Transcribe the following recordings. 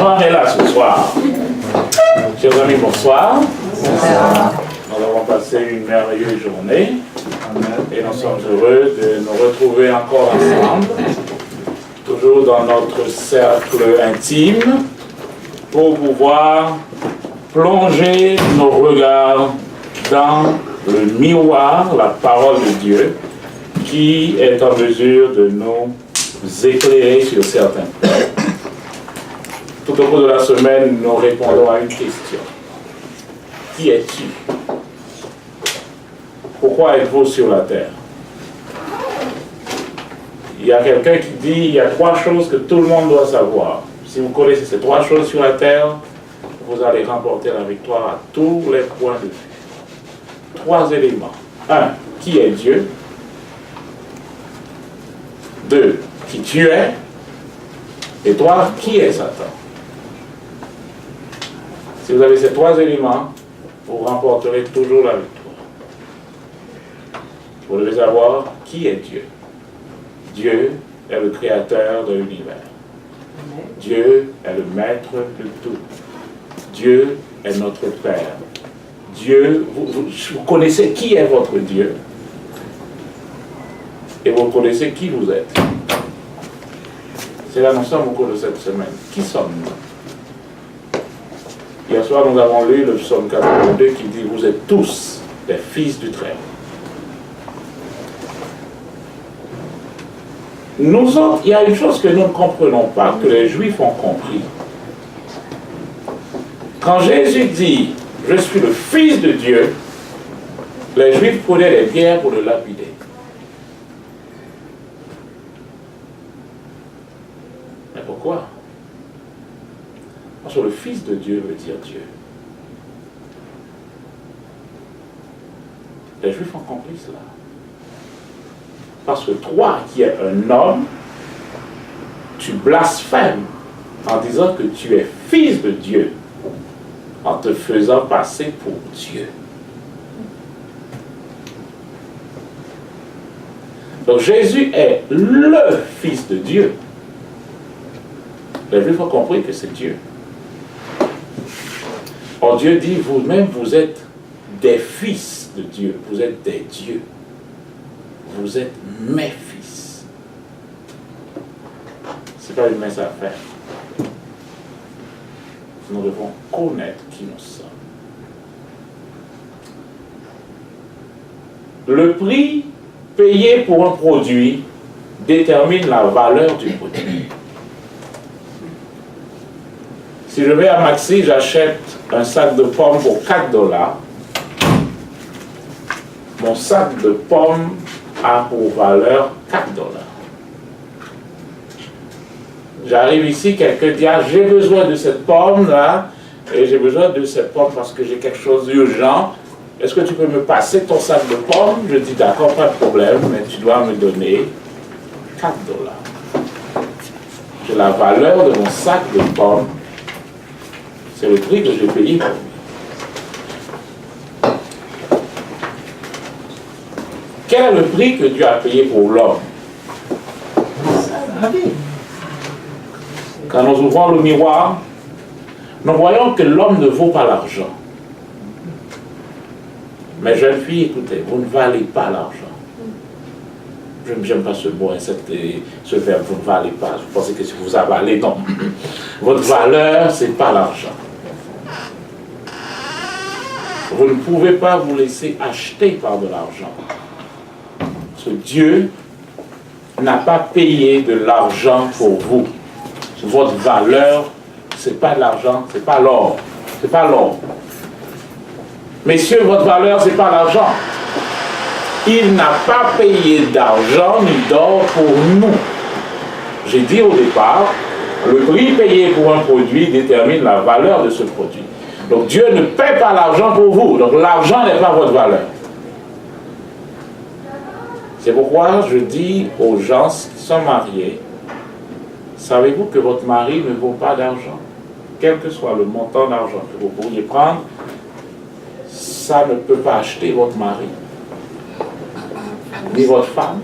Noir est là ce soir. Chers amis, bonsoir. Nous avons passé une merveilleuse journée et nous sommes heureux de nous retrouver encore ensemble, toujours dans notre cercle intime, pour pouvoir plonger nos regards dans le miroir, la parole de Dieu, qui est en mesure de nous éclairer sur certains points. Tout au cours de la semaine, nous répondons à une question. Qui es-tu? Pourquoi êtes-vous sur la terre? Il y a quelqu'un qui dit, il y a 3 choses que tout le monde doit savoir. Si vous connaissez ces 3 choses sur la terre, vous allez remporter la victoire à tous les points de vue. 3 éléments. 1. Qui est Dieu? 2. Qui tu es? Et 3. Qui est Satan? Si vous avez ces 3 éléments, vous remporterez toujours la victoire. Vous devez savoir qui est Dieu. Dieu est le créateur de l'univers. Dieu est le maître de tout. Dieu est notre Père. Dieu, vous connaissez qui est votre Dieu. Et vous connaissez qui vous êtes. C'est là nous sommes au cours de cette semaine. Qui sommes-nous? Hier soir, nous avons lu le psaume 82 qui dit « Vous êtes tous des fils du Très-Haut ». Nous autres, il y a une chose que nous ne comprenons pas, que les Juifs ont compris. Quand Jésus dit « Je suis le Fils de Dieu », les Juifs prenaient des pierres pour le lapider. Mais pourquoi? Parce que le Fils de Dieu veut dire Dieu. Les Juifs ont compris cela. Parce que toi qui es un homme, tu blasphèmes en disant que tu es fils de Dieu, en te faisant passer pour Dieu. Donc Jésus est le Fils de Dieu. Les Juifs ont compris que c'est Dieu. Or Dieu dit, vous-même, vous êtes des fils de Dieu, vous êtes des dieux. Vous êtes mes fils. Ce n'est pas une mince affaire. Nous devons connaître qui nous sommes. Le prix payé pour un produit détermine la valeur du produit. Si je vais à Maxi, j'achète un sac de pommes pour $4. Mon sac de pommes a pour valeur $4. J'arrive ici, quelqu'un dit, ah, j'ai besoin de cette pomme-là, et j'ai besoin de cette pomme parce que j'ai quelque chose d'urgent. Est-ce que tu peux me passer ton sac de pommes? Je dis, d'accord, pas de problème, mais tu dois me donner $4. C'est la valeur de mon sac de pommes. C'est le prix que j'ai payé pour lui. Quel est le prix que Dieu a payé pour l'homme? Quand nous ouvrons le miroir, nous voyons que l'homme ne vaut pas l'argent. Mais jeunes filles, écoutez, vous ne valez pas l'argent. Je n'aime pas ce mot, ce verbe, vous ne valez pas. Je pensais que si vous avalez, non. Votre valeur, ce n'est pas l'argent. Vous ne pouvez pas vous laisser acheter par de l'argent. Parce que Dieu n'a pas payé de l'argent pour vous. Votre valeur, ce n'est pas de l'argent, ce n'est pas l'or. Ce n'est pas l'or. Messieurs, votre valeur, ce n'est pas l'argent. Il n'a pas payé d'argent ni d'or pour nous. J'ai dit au départ, le prix payé pour un produit détermine la valeur de ce produit. Donc Dieu ne paie pas l'argent pour vous. Donc l'argent n'est pas votre valeur. C'est pourquoi je dis aux gens qui sont mariés, savez-vous que votre mari ne vaut pas d'argent? Quel que soit le montant d'argent que vous pourriez prendre, ça ne peut pas acheter votre mari, ni votre femme.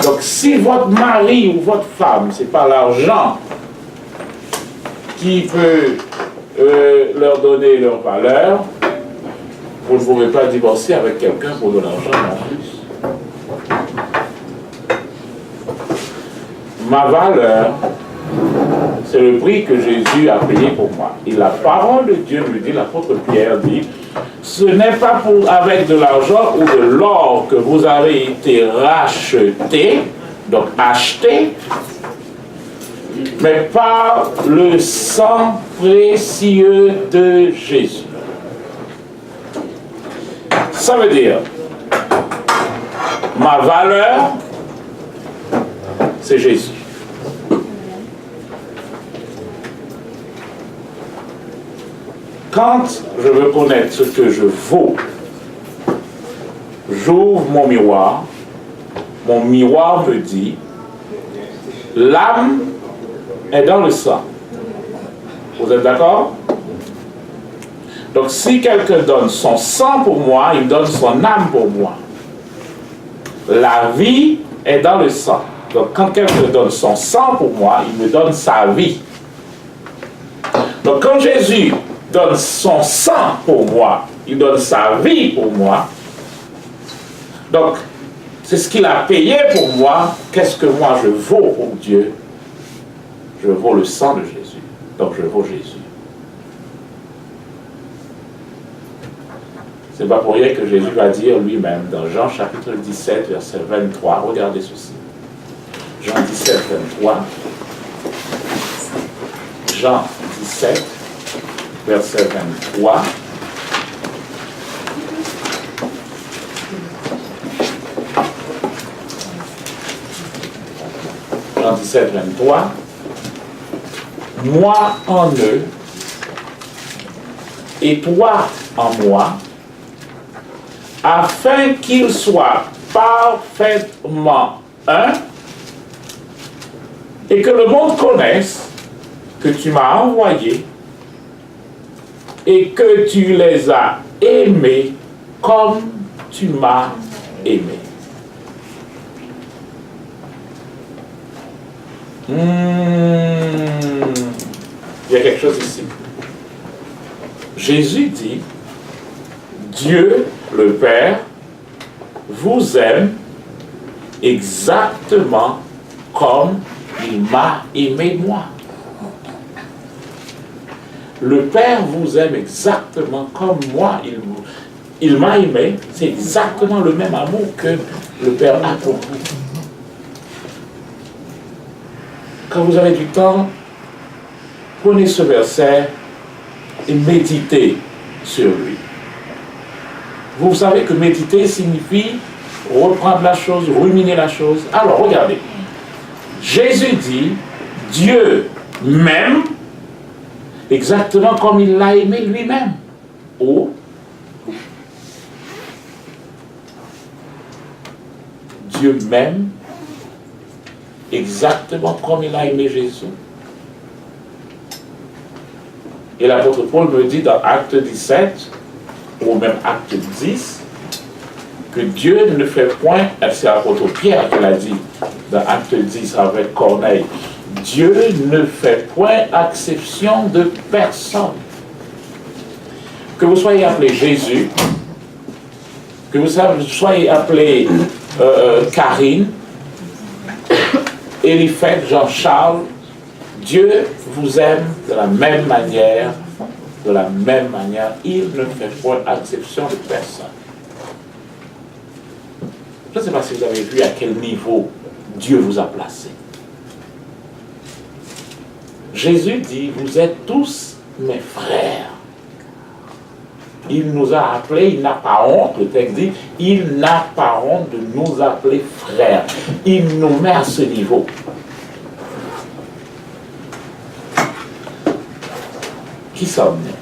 Donc si votre mari ou votre femme, ce n'est pas l'argent qui peut leur donner leur valeur, vous ne pouvez pas divorcer avec quelqu'un pour de l'argent en plus. Ma valeur, c'est le prix que Jésus a payé pour moi. Et la parole de Dieu me dit, l'apôtre Pierre dit, ce n'est pas avec de l'argent ou de l'or que vous avez été rachetés, donc achetés, mais par le sang précieux de Jésus. Ça veut dire, ma valeur, c'est Jésus. Quand je veux connaître ce que je vaux, j'ouvre mon miroir me dit, l'âme est dans le sang. Vous êtes d'accord? Donc si quelqu'un donne son sang pour moi, il donne son âme pour moi. La vie est dans le sang. Donc quand quelqu'un donne son sang pour moi, il me donne sa vie. Donc quand Jésus donne son sang pour moi, il donne sa vie pour moi. Donc, c'est ce qu'il a payé pour moi. Qu'est-ce que moi je vaux pour Dieu? Je vaux le sang de Jésus. Donc, je vaux Jésus. C'est pas pour rien que Jésus va dire lui-même dans Jean chapitre 17, verset 23. Regardez ceci. Jean 17, 23. Jean 17, verset 23. Jean 17, 23. Moi en eux, et toi en moi, afin qu'ils soient parfaitement un, et que le monde connaisse que tu m'as envoyé, et que tu les as aimés comme tu m'as aimé. Il y a quelque chose ici. Jésus dit, Dieu, le Père, vous aime exactement comme il m'a aimé moi. Le Père vous aime exactement comme moi, il m'a aimé. C'est exactement le même amour que le Père a pour vous. Quand vous avez du temps, prenez ce verset et méditez sur lui. Vous savez que méditer signifie reprendre la chose, ruminer la chose. Alors, regardez. Jésus dit, Dieu m'aime exactement comme il l'a aimé lui-même. Ou Dieu m'aime exactement comme il a aimé Jésus. Et l'apôtre Paul me dit dans Acte 17, ou même Acte 10, que Dieu ne fait point, c'est l'apôtre Pierre qui l'a dit dans Acte 10 avec Corneille, Dieu ne fait point exception de personne. Que vous soyez appelé Jésus, que vous soyez appelé Karine, Eliphette, Jean-Charles, Dieu vous aime de la même manière, il ne fait point exception de personne. Je ne sais pas si vous avez vu à quel niveau Dieu vous a placé. Jésus dit, vous êtes tous mes frères. Il nous a appelés, il n'a pas honte, le texte dit, il n'a pas honte de nous appeler frères. Il nous met à ce niveau. Qui sommes-nous?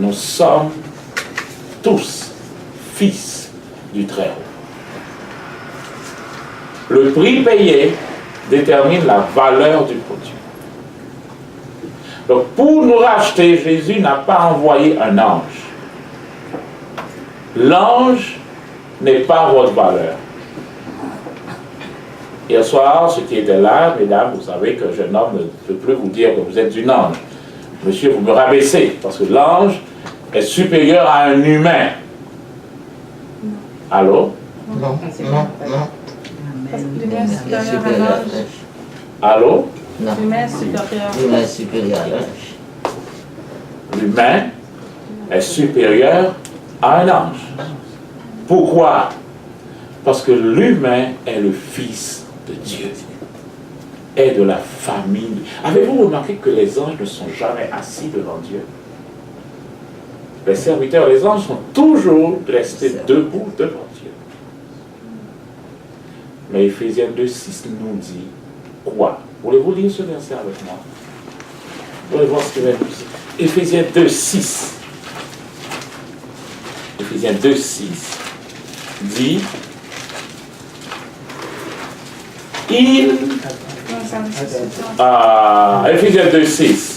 Nous sommes tous fils du Très-Haut. Le prix payé détermine la valeur du produit. Donc, pour nous racheter, Jésus n'a pas envoyé un ange. L'ange n'est pas votre valeur. Hier soir, ceux qui étaient là, mesdames, vous savez qu'un jeune homme ne peut plus vous dire que vous êtes une ange. Monsieur, vous me rabaissez, parce que l'ange est supérieur à un humain. Allô? Non. L'humain est supérieur à l'ange. Allô? Non. L'humain est supérieur. L'humain est supérieur à l'ange. L'humain est supérieur à un ange. Pourquoi? Parce que l'humain est le Fils de Dieu, est de la famille. Avez-vous remarqué que les anges ne sont jamais assis devant Dieu? Les serviteurs, les anges sont toujours restés debout devant Dieu. Mais Éphésiens 2,6 nous dit quoi? Voulez-vous lire ce verset avec moi? Vous allez voir ce qu'il va nous dire. Éphésiens 2,6. Éphésiens 2,6 dit Éphésiens 2,6.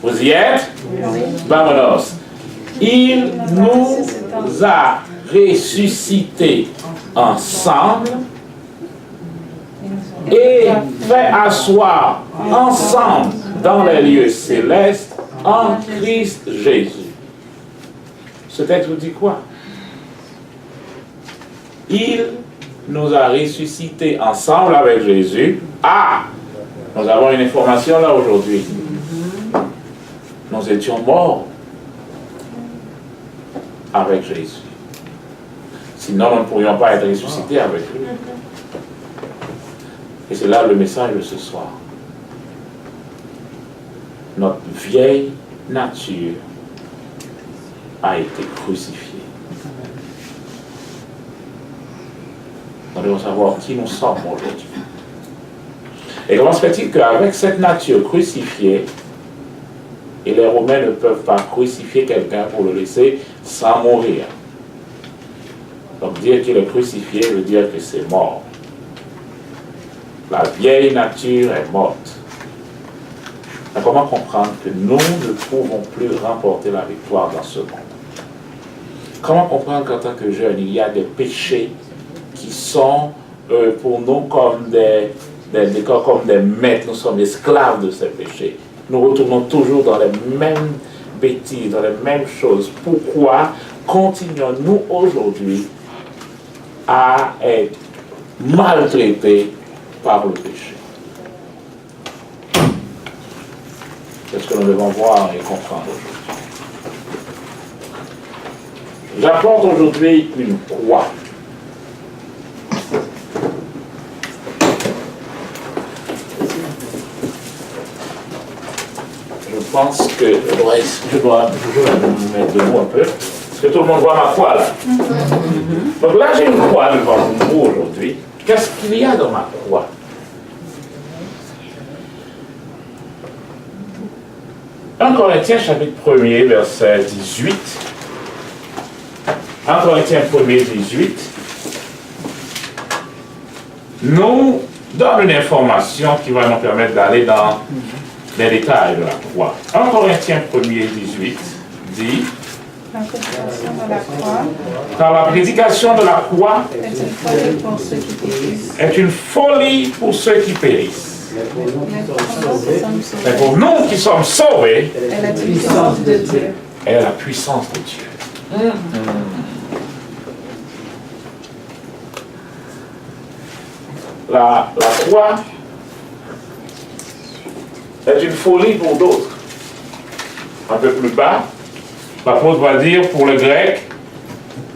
Vous y êtes? Oui. Vamonos. Il nous a ressuscités ensemble et fait asseoir ensemble dans les lieux célestes en Christ Jésus. Ce texte vous dit quoi? Il nous a ressuscités ensemble avec Jésus. Ah! Nous avons une information là aujourd'hui. Nous étions morts avec Jésus. Sinon, nous ne pourrions pas être ressuscités avec lui. Et c'est là le message de ce soir. Notre vieille nature a été crucifiée. Nous devons savoir qui nous sommes aujourd'hui. Et comment se fait-il qu'avec cette nature crucifiée, et les Romains ne peuvent pas crucifier quelqu'un pour le laisser sans mourir. Donc dire qu'il est crucifié veut dire que c'est mort. La vieille nature est morte. Mais comment comprendre que nous ne pouvons plus remporter la victoire dans ce monde? Comment comprendre qu'en tant que jeunes, il y a des péchés qui sont pour nous comme des maîtres, nous sommes esclaves de ces péchés. Nous retournons toujours dans les mêmes bêtises, dans les mêmes choses. Pourquoi continuons-nous aujourd'hui à être maltraités par le péché? C'est ce que nous devons voir et comprendre aujourd'hui. J'apporte aujourd'hui une croix. Je pense que je dois me mettre debout un peu. Est-ce que tout le monde voit ma croix là? Donc là, j'ai une croix devant vous aujourd'hui. Qu'est-ce qu'il y a dans ma croix? Un Corinthiens chapitre 1er, verset 18. 1 Corinthiens 1er, 18. Nous donne une information qui va nous permettre d'aller dans les détails de la croix. 1 Corinthiens 1er, 18 dit La prédication de la croix car la prédication de la croix est une folie pour ceux qui périssent. est une folie pour ceux qui périssent. Mais pour nous qui sommes sauvés, est la puissance de Dieu. est la puissance de Dieu. La croix est une folie pour d'autres. Un peu plus bas, l'apôtre va dire pour le grec,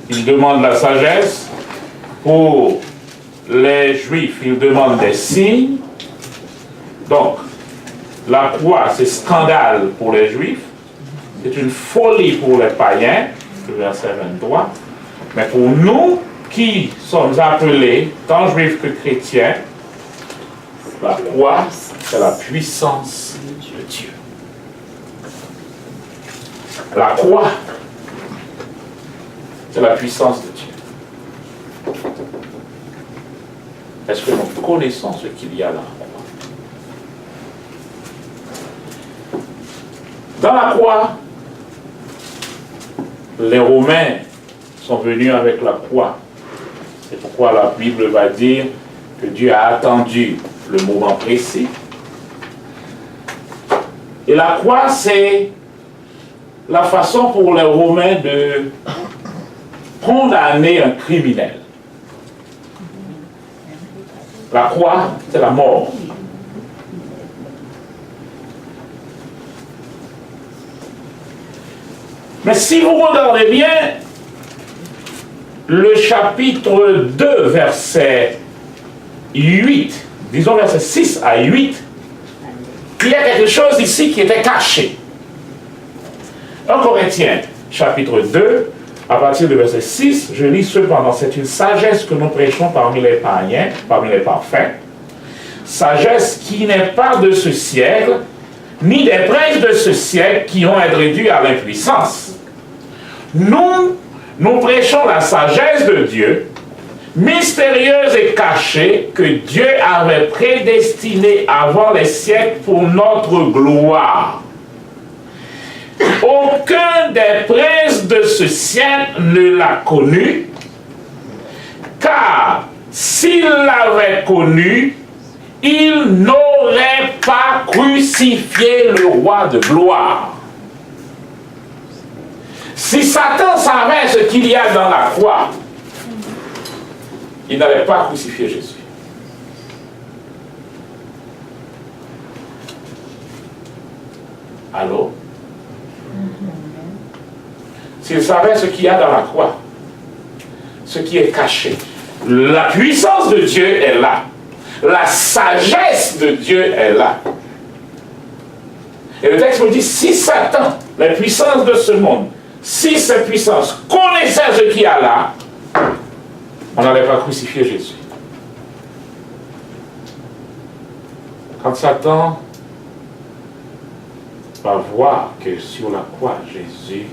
il demande la sagesse. Pour les juifs, il demande des signes. Donc, la croix, c'est scandale pour les juifs. C'est une folie pour les païens, le verset 23. Mais pour nous, qui sommes appelés, tant juifs que chrétiens, la croix, c'est la puissance de Dieu. La croix, c'est la puissance de Dieu. Est-ce que nous connaissons ce qu'il y a dans la croix? Dans la croix, les Romains sont venus avec la croix. C'est pourquoi la Bible va dire que Dieu a attendu le moment précis. Et la croix, c'est la façon pour les Romains de condamner un criminel. La croix, c'est la mort. Mais si vous regardez bien le chapitre 2, verset 8, disons verset 6 à 8, il y a quelque chose ici qui était caché. 1 Corinthiens, chapitre 2, à partir du verset 6, je lis cependant, c'est une sagesse que nous prêchons parmi les païens, parmi les parfaits, sagesse qui n'est pas de ce siècle, ni des princes de ce siècle qui ont été réduits à l'impuissance. Nous prêchons la sagesse de Dieu, mystérieuse et cachée, que Dieu avait prédestinée avant les siècles pour notre gloire. Aucun des princes de ce siècle ne l'a connu, car s'il l'avait connu, il n'aurait pas crucifié le roi de gloire. Si Satan savait ce qu'il y a dans la croix, il n'allait pas crucifier Jésus. Allô? S'il savait ce qu'il y a dans la croix, ce qui est caché, la puissance de Dieu est là. La sagesse de Dieu est là. Et le texte me dit, si Satan, la puissance de ce monde, si cette puissance connaissait ce qu'il y a là, on n'allait pas crucifier Jésus. Quand Satan va voir que sur la croix, Jésus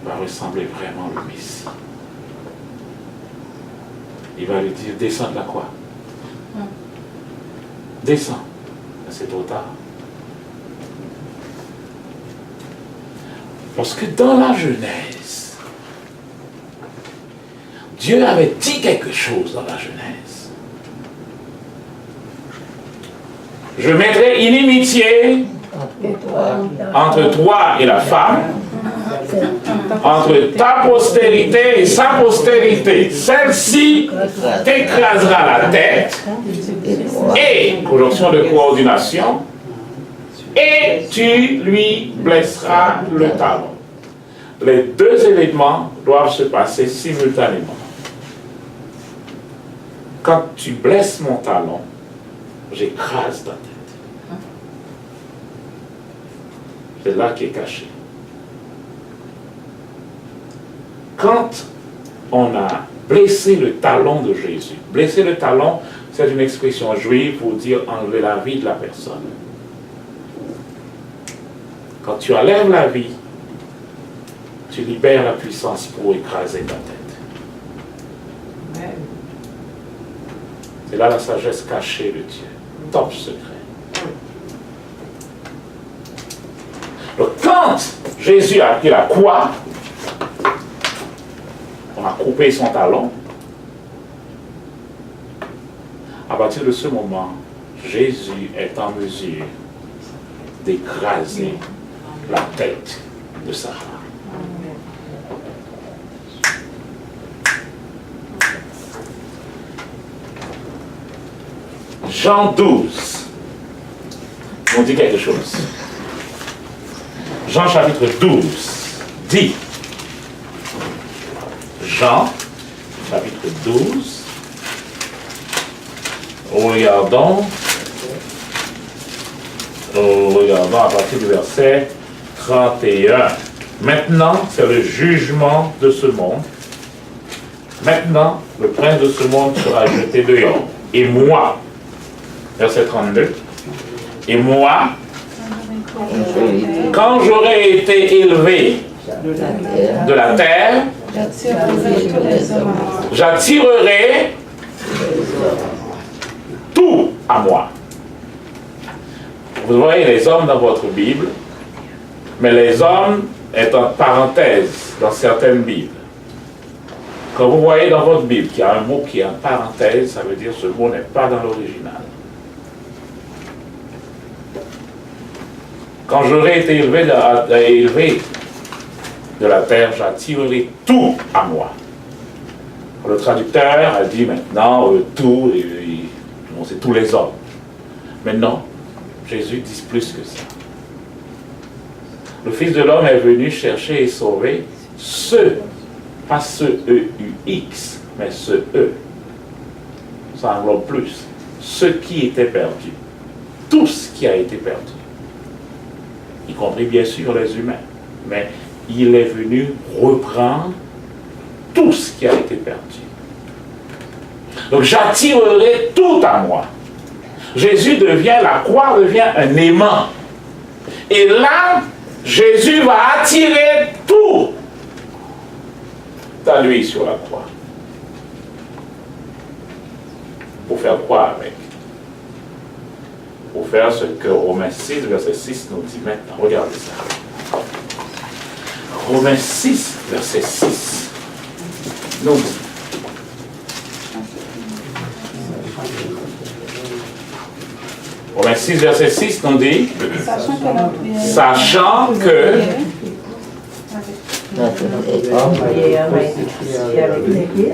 va ressembler vraiment au Messie, il va lui dire, descends de la croix. Descends. Mais c'est trop tard. Parce que dans la Genèse, Dieu avait dit quelque chose dans la Genèse. Je mettrai inimitié entre toi et la femme, entre ta postérité et sa postérité. Celle-ci t'écrasera la tête, et, conjonction de coordination, et tu lui blesseras le talon. Les deux éléments doivent se passer simultanément. Quand tu blesses mon talon, j'écrase ta tête. C'est là qui est caché. Quand on a blessé le talon de Jésus, blesser le talon, c'est une expression juive pour dire enlever la vie de la personne. Quand tu enlèves la vie, tu libères la puissance pour écraser ta tête. C'est là la sagesse cachée de Dieu, top secret. Donc quand Jésus a pris la croix, on a coupé son talon. À partir de ce moment, Jésus est en mesure d'écraser la tête de sa femme. Jean 12 on dit quelque chose. Jean chapitre 12 dit, Jean chapitre 12, regardons à partir du verset 31. Maintenant, c'est le jugement de ce monde. Maintenant, le prince de ce monde sera jeté dehors. Et moi, verset 32, et moi, quand j'aurai été élevé de la terre, j'attirerai tout à moi. Vous voyez les hommes dans votre Bible, mais les hommes est en parenthèse dans certaines Bibles. Quand vous voyez dans votre Bible qu'il y a un mot qui est en parenthèse, ça veut dire que ce mot n'est pas dans l'original. Quand j'aurai été élevé de la terre, j'attirerai tout à moi. Le traducteur a dit maintenant tout, c'est tous les hommes. Mais non, Jésus dit plus que ça. Le Fils de l'homme est venu chercher et sauver ceux, pas ceux E-U-X, mais ceux E. Ça englobe plus. Ceux qui étaient perdus. Tout ce qui a été perdu. Y compris bien sûr les humains. Mais il est venu reprendre tout ce qui a été perdu. Donc j'attirerai tout à moi. Jésus devient, la croix devient un aimant. Et là, Jésus va attirer tout à lui sur la croix. Pour faire quoi avec? Pour faire ce que Romains 6, verset 6 nous dit maintenant. Regardez ça. Romains 6, verset 6 nous dit. Romains 6, verset 6 nous dit. Sachant que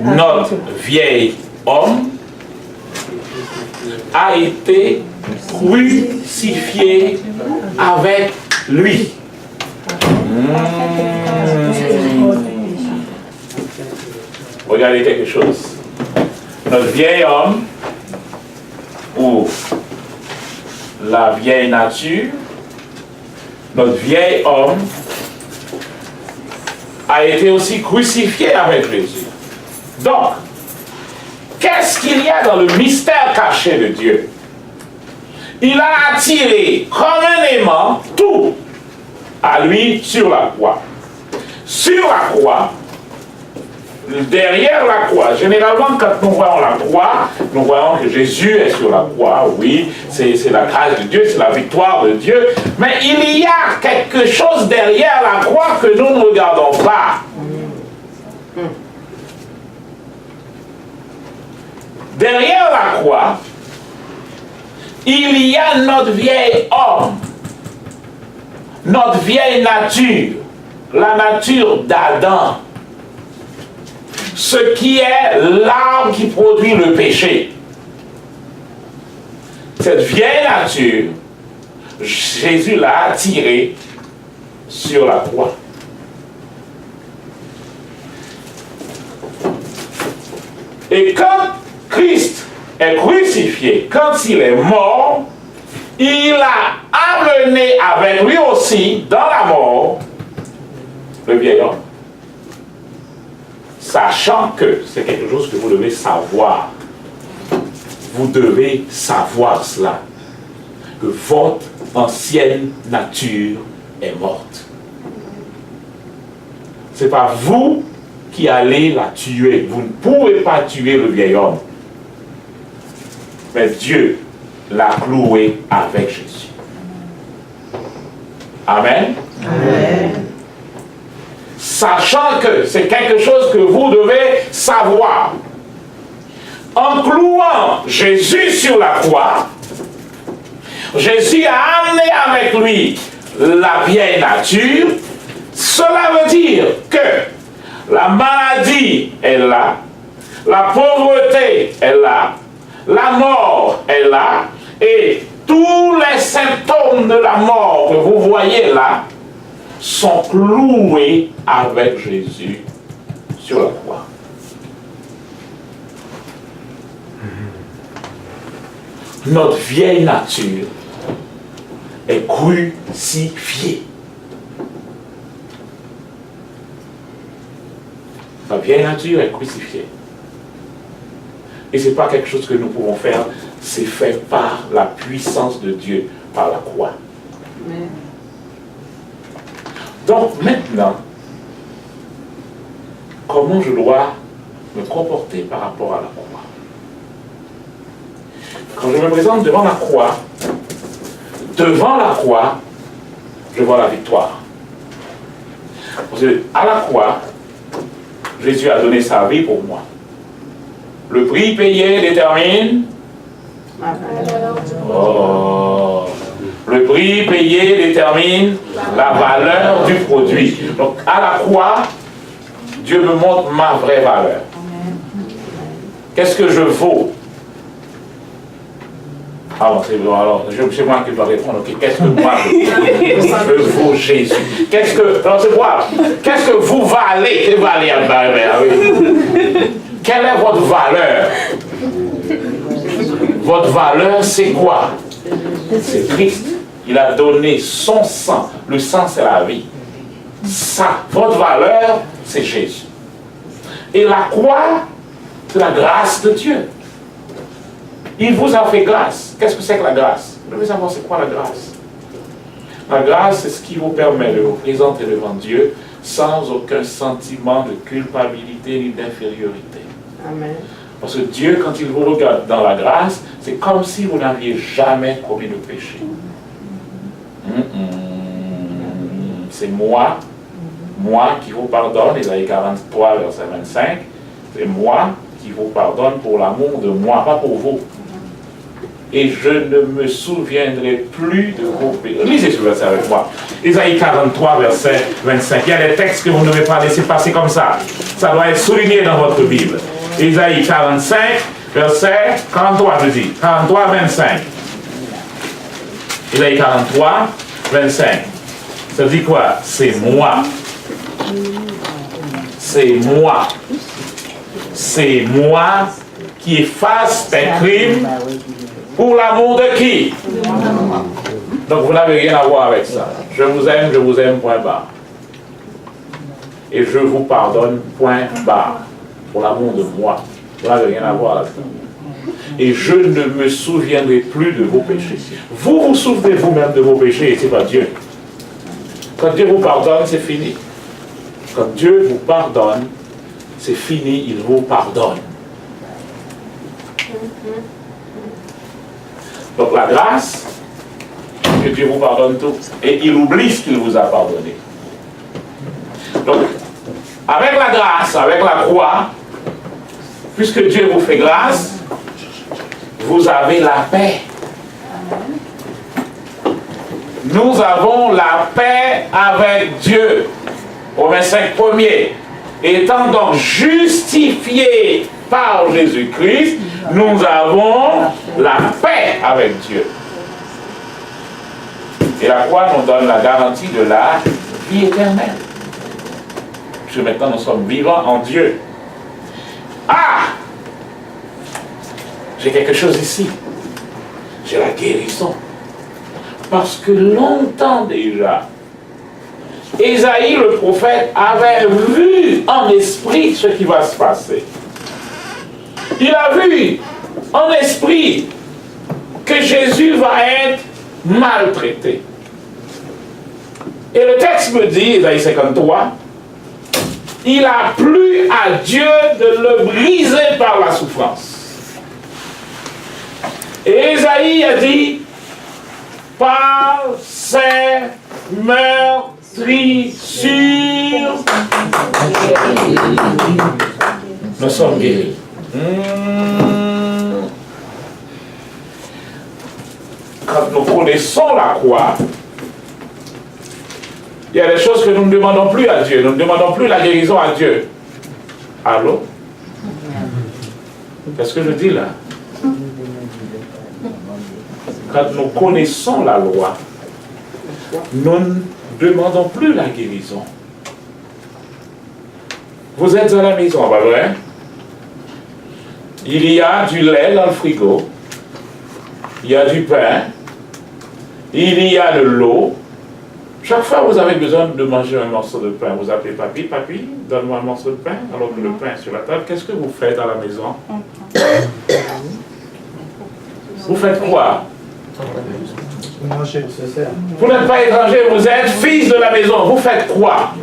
notre vieil homme a été crucifié avec lui. Regardez quelque chose. Notre vieil homme, ou la vieille nature, notre vieil homme a été aussi crucifié avec Jésus. Donc, qu'est-ce qu'il y a dans le mystère caché de Dieu? Il a attiré comme un aimant tout à lui sur la croix. Sur la croix, derrière la croix, généralement quand nous voyons la croix, nous voyons que Jésus est sur la croix, oui, c'est la grâce de Dieu, c'est la victoire de Dieu, mais il y a quelque chose derrière la croix que nous ne regardons pas. Derrière la croix, il y a notre vieil homme, notre vieille nature, la nature d'Adam, ce qui est l'arbre qui produit le péché. Cette vieille nature, Jésus l'a attirée sur la croix. Et quand Christ est crucifié, quand il est mort, il a amené avec lui aussi, dans la mort, le vieil homme. Sachant que c'est quelque chose que vous devez savoir. Vous devez savoir cela. Que votre ancienne nature est morte. Ce n'est pas vous qui allez la tuer. Vous ne pouvez pas tuer le vieil homme. Mais Dieu l'a cloué avec Jésus. Amen. Amen. Sachant que c'est quelque chose que vous devez savoir. En clouant Jésus sur la croix, Jésus a amené avec lui la vieille nature. Cela veut dire que la maladie est là, la pauvreté est là, la mort est là, et tous les symptômes de la mort que vous voyez là sont cloués avec Jésus sur la croix. Notre vieille nature est crucifiée. La vieille nature est crucifiée. Et ce n'est pas quelque chose que nous pouvons faire, c'est fait par la puissance de Dieu, par la croix. Amen. Donc maintenant, comment je dois me comporter par rapport à la croix? Quand je me présente devant la croix, je vois la victoire. Parce qu'à la croix, Jésus a donné sa vie pour moi. Le prix payé détermine. Oh. Le prix payé détermine la valeur du produit. Donc à la croix, Dieu me montre ma vraie valeur. Qu'est-ce que je vaux? Alors, c'est moi qui dois répondre. Okay. Qu'est-ce que moi je vaux Jésus? Qu'est-ce que. Alors, c'est quoi? Qu'est-ce que vous valez? Quelle est votre valeur? Votre valeur, c'est quoi? C'est Christ. Il a donné son sang. Le sang, c'est la vie. Ça, votre valeur, c'est Jésus. Et la croix, c'est la grâce de Dieu. Il vous a fait grâce. Qu'est-ce que c'est que la grâce? Vous devez savoir c'est quoi la grâce. La grâce, c'est ce qui vous permet de vous présenter devant Dieu sans aucun sentiment de culpabilité ni d'infériorité. Amen. Parce que Dieu, quand il vous regarde dans la grâce, c'est comme si vous n'aviez jamais commis de péché. C'est moi qui vous pardonne, Isaïe 43, verset 25, c'est moi qui vous pardonne pour l'amour de moi, pas pour vous. Et je ne me souviendrai plus de vos péchés. Lisez ce verset avec moi. Isaïe 43, verset 25. Il y a des textes que vous ne devez pas laisser passer comme ça. Ça doit être souligné dans votre Bible. Isaïe 45, verset 43, je dis. 43, 25. Isaïe 43, 25. Ça dit quoi? C'est moi. C'est moi. C'est moi qui efface tes crimes pour l'amour de qui? Donc vous n'avez rien à voir avec ça. Je vous aime, point barre. Et je vous pardonne, point barre. Pour l'amour de moi. Vous n'avez rien à voir là-dedans. Et je ne me souviendrai plus de vos péchés. Vous vous souvenez vous-même de vos péchés et ce n'est pas Dieu. Quand Dieu vous pardonne, c'est fini. Quand Dieu vous pardonne, c'est fini, il vous pardonne. Donc la grâce, que Dieu vous pardonne tout. Et il oublie ce qu'il vous a pardonné. Donc, avec la grâce, avec la croix, puisque Dieu vous fait grâce, vous avez la paix. Nous avons la paix avec Dieu. Romains 5, 1er. Étant donc justifiés par Jésus-Christ, nous avons la paix avec Dieu. Et la croix nous donne la garantie de la vie éternelle. Puisque maintenant nous sommes vivants en Dieu. Ah! J'ai quelque chose ici. J'ai la guérison. Parce que longtemps déjà, Ésaïe le prophète avait vu en esprit ce qui va se passer. Il a vu en esprit que Jésus va être maltraité. Et le texte me dit, Ésaïe 53, il a plu à Dieu de le briser par la souffrance. Et Ésaïe a dit, par ses meurtrissures, nous sommes guéris. Quand nous connaissons la croix, il y a des choses que nous ne demandons plus à Dieu. Nous ne demandons plus la guérison à Dieu. Allô? Qu'est-ce que je dis là? Quand nous connaissons la loi, nous ne demandons plus la guérison. Vous êtes à la maison, pas vrai? Il y a du lait dans le frigo, il y a du pain, il y a de l'eau. Chaque fois que vous avez besoin de manger un morceau de pain, vous appelez papy, papy, donne-moi un morceau de pain, alors que le pain est sur la table. Qu'est-ce que vous faites à la maison? Vous faites quoi? Vous n'êtes pas étranger, vous êtes fils de la maison. Vous faites quoi?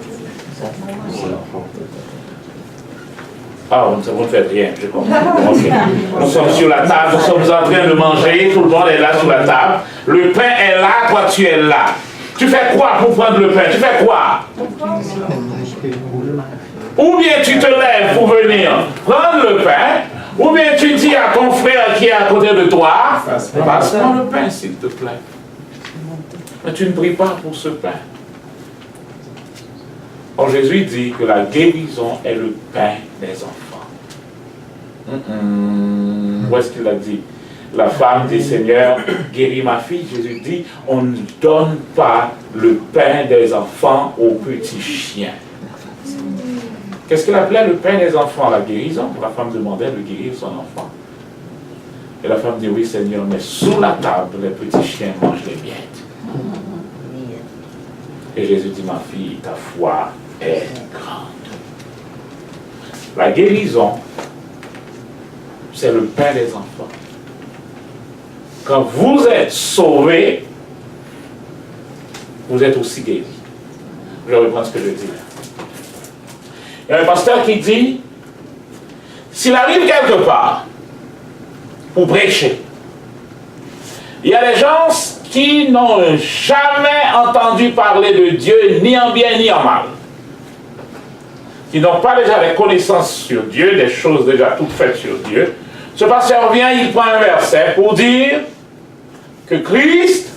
Ah, vous ne faites rien, je comprends. Okay. Nous sommes sur la table, nous sommes en train de manger, tout le monde est là sur la table. Le pain est là, toi tu es là. Tu fais quoi pour prendre le pain? Tu fais quoi? Ou bien tu te lèves pour venir prendre le pain, ou bien tu dis à ton frère qui est à côté de toi, passe-moi le pain s'il te plaît. Mais tu ne pries pas pour ce pain. Or Jésus dit que la guérison est le pain des enfants. Où est-ce qu'il a dit? La femme dit, Seigneur, guéris ma fille. Jésus dit, on ne donne pas le pain des enfants aux petits chiens. Qu'est-ce qu'il appelait le pain des enfants? La guérison. La femme demandait de guérir son enfant. Et la femme dit, oui Seigneur, mais sous la table, les petits chiens mangent les miettes. Et Jésus dit, ma fille, ta foi est grande. La guérison, c'est le pain des enfants. Quand vous êtes sauvés, vous êtes aussi guéris. Je vais reprendre ce que je dis. Il y a un pasteur qui dit, s'il arrive quelque part pour prêcher, il y a des gens qui n'ont jamais entendu parler de Dieu, ni en bien ni en mal, qui n'ont pas déjà des connaissances sur Dieu, des choses déjà toutes faites sur Dieu. Ce pasteur vient, il prend un verset pour dire que Christ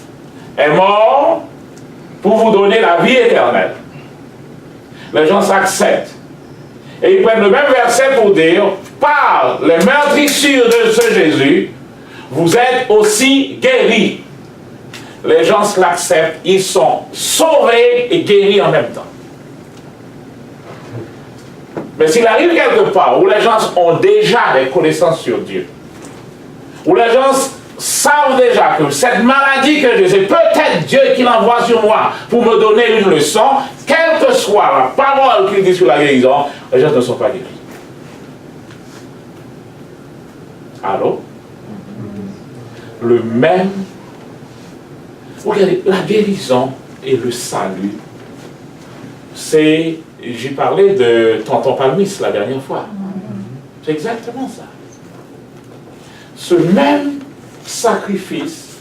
est mort pour vous donner la vie éternelle. Les gens s'acceptent. Et ils prennent le même verset pour dire, par les meurtrissures de ce Jésus, vous êtes aussi guéris. Les gens l'acceptent, ils sont sauvés et guéris en même temps. Mais s'il arrive quelque part où les gens ont déjà des connaissances sur Dieu, où les gens savent déjà que cette maladie que j'ai, c'est peut-être Dieu qui l'envoie sur moi pour me donner une leçon, quelle que soit la parole qu'il dit sur la guérison, les gens ne sont pas guéris. Allô? Le même. Regardez, la guérison et le salut, c'est. J'ai parlé de Tonton Palmis la dernière fois. C'est exactement ça. Ce même sacrifice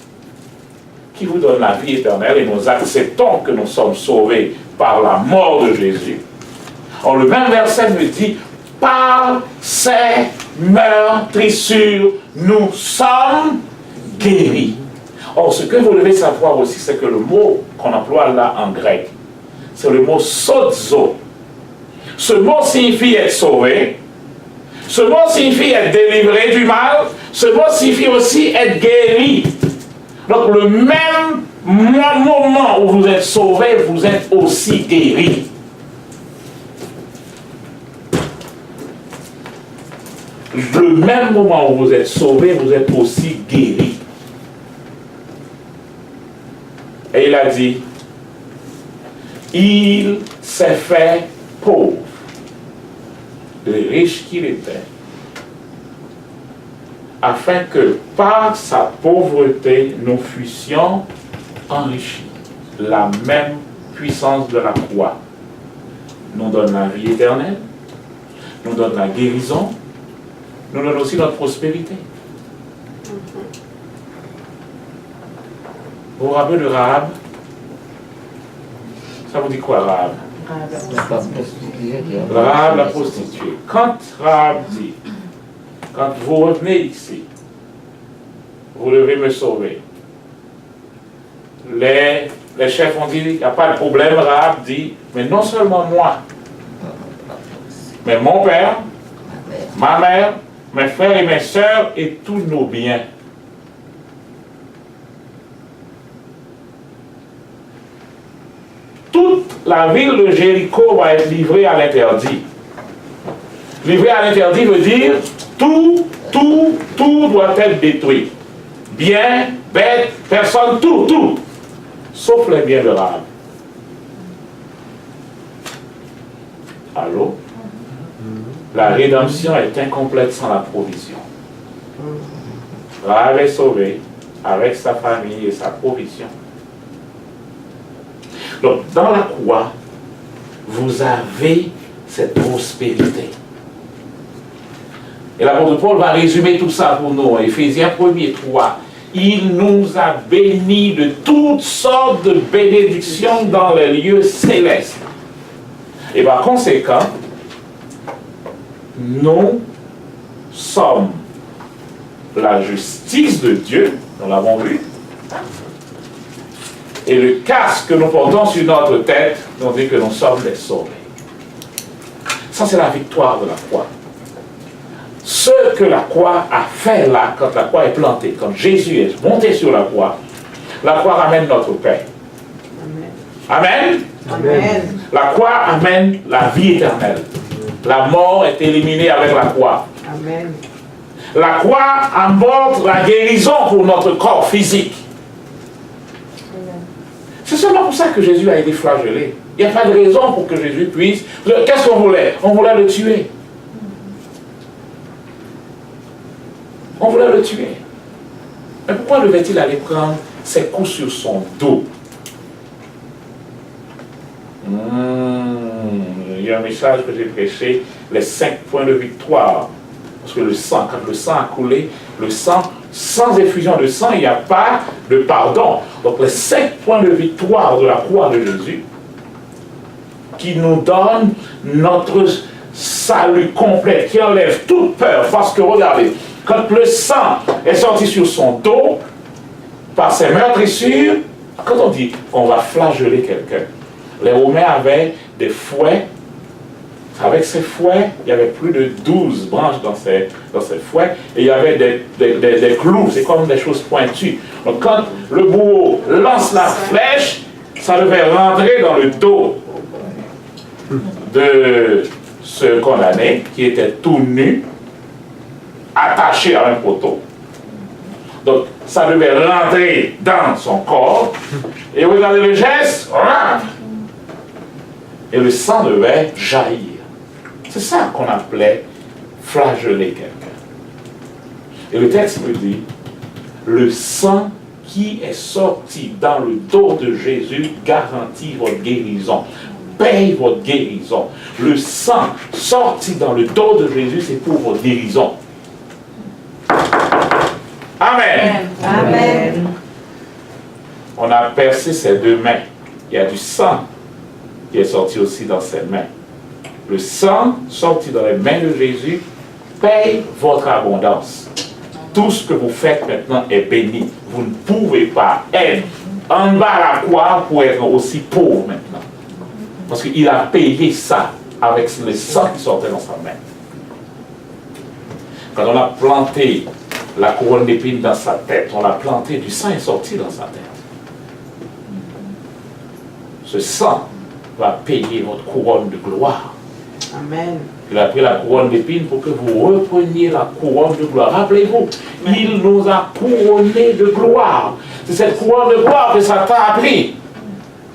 qui vous donne la vie éternelle, et nous acceptons que nous sommes sauvés par la mort de Jésus. Or, le même verset me dit, par ses meurtrissures, nous sommes guéris. Or, ce que vous devez savoir aussi, c'est que le mot qu'on emploie là en grec, c'est le mot sozo. Ce mot signifie être sauvé. Ce mot signifie être délivré du mal. Ce mot signifie aussi être guéri. Donc le même moment où vous êtes sauvé, vous êtes aussi guéri. Le même moment où vous êtes sauvé, vous êtes aussi guéri. Et il a dit, il s'est fait pauvre, de riche qu'il était, afin que par sa pauvreté nous fussions enrichis. La même puissance de la croix nous donne la vie éternelle, nous donne la guérison, nous donne aussi notre prospérité. Vous vous rappelez de Rahab? Ça vous dit quoi, Rahab? Rahab la prostituée. Quand Rahab dit, quand vous revenez ici, vous devez me sauver. Les chefs ont dit, il n'y a pas de problème. Rahab dit, mais non seulement moi, mais mon père, ma mère, mes frères et mes sœurs et tous nos biens. Toute la ville de Jéricho va être livrée à l'interdit. Livrée à l'interdit veut dire tout doit être détruit. Biens, bêtes, personnes, tout. Sauf les biens de Rahab. Allô? La rédemption est incomplète sans la provision. Rahab est sauvé avec sa famille et sa provision. Donc, dans la croix, vous avez cette prospérité. Et l'apôtre Paul va résumer tout ça pour nous. Éphésiens 1er 3. il nous a bénis de toutes sortes de bénédictions dans les lieux célestes. Et par conséquent, nous sommes la justice de Dieu, nous l'avons vu, et le casque que nous portons sur notre tête nous dit que nous sommes les sauvés. Ça, c'est la victoire de la croix. Ce que la croix a fait là, quand la croix est plantée, quand Jésus est monté sur la croix ramène notre paix. Amen. Amen. La croix amène la vie éternelle. La mort est éliminée avec la croix. Amen. La croix apporte la guérison pour notre corps physique. C'est seulement pour ça que Jésus a été flagellé. Il n'y a pas de raison pour que Jésus puisse... Qu'est-ce qu'on voulait? On voulait le tuer. On voulait le tuer. Mais pourquoi devait-il aller prendre ses coups sur son dos? Il y a un message que j'ai prêché, les 5 points de victoire. Parce que le sang, quand le sang a coulé, le sang, sans effusion de sang, il n'y a pas de pardon. Donc les 5 points de victoire de la croix de Jésus, qui nous donne notre salut complet, qui enlève toute peur. Parce que regardez, quand le sang est sorti sur son dos, par ses meurtrissures, quand on dit qu'on va flageller quelqu'un, les Romains avaient des fouets. Avec ces fouets, il y avait plus de 12 branches dans ces fouets, et il y avait des clous, c'est comme des choses pointues. Donc quand le bourreau lance la flèche, ça devait rentrer dans le dos de ce condamné, qui était tout nu, attaché à un poteau. Donc ça devait rentrer dans son corps, et regardez le geste, et le sang devait jaillir. C'est ça qu'on appelait flageller quelqu'un. Et le texte me dit, le sang qui est sorti dans le dos de Jésus garantit votre guérison, paye votre guérison. Le sang sorti dans le dos de Jésus, c'est pour votre guérison. Amen. Amen. On a percé ses 2 mains. Il y a du sang qui est sorti aussi dans ses mains. Le sang sorti dans les mains de Jésus paye votre abondance. Tout ce que vous faites maintenant est béni. Vous ne pouvez pas être en bas à la croix pour être aussi pauvre maintenant. Parce qu'il a payé ça avec le sang qui sortait dans sa main. Quand on a planté la couronne d'épines dans sa tête, on l'a planté, du sang est sorti dans sa tête. Ce sang va payer votre couronne de gloire. Amen. Il a pris la couronne d'épines pour que vous repreniez la couronne de gloire. Rappelez-vous, il nous a couronnés de gloire. C'est cette couronne de gloire que Satan a pris.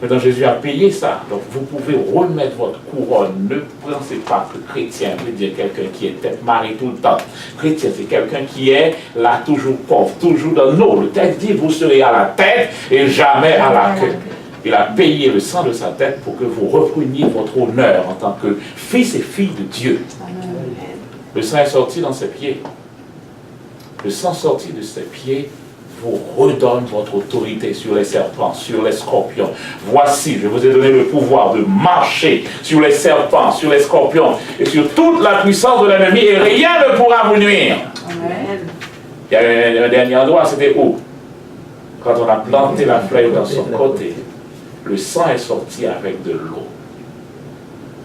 Maintenant, Jésus a payé ça. Donc, vous pouvez remettre votre couronne. Ne pensez pas que chrétien veut dire quelqu'un qui est tête marié tout le temps. Chrétien, c'est quelqu'un qui est là toujours pauvre, toujours dans l'eau. Le texte dit, vous serez à la tête et jamais à la queue. Il a payé le sang de sa tête pour que vous repreniez votre honneur en tant que fils et filles de Dieu. Amen. Le sang est sorti dans ses pieds. Le sang sorti de ses pieds vous redonne votre autorité sur les serpents, sur les scorpions. Voici, je vous ai donné le pouvoir de marcher sur les serpents, sur les scorpions et sur toute la puissance de l'ennemi et rien ne pourra vous nuire. Amen. Il y a un dernier endroit, c'était où? Quand on a planté la flèche dans son côté, le sang est sorti avec de l'eau.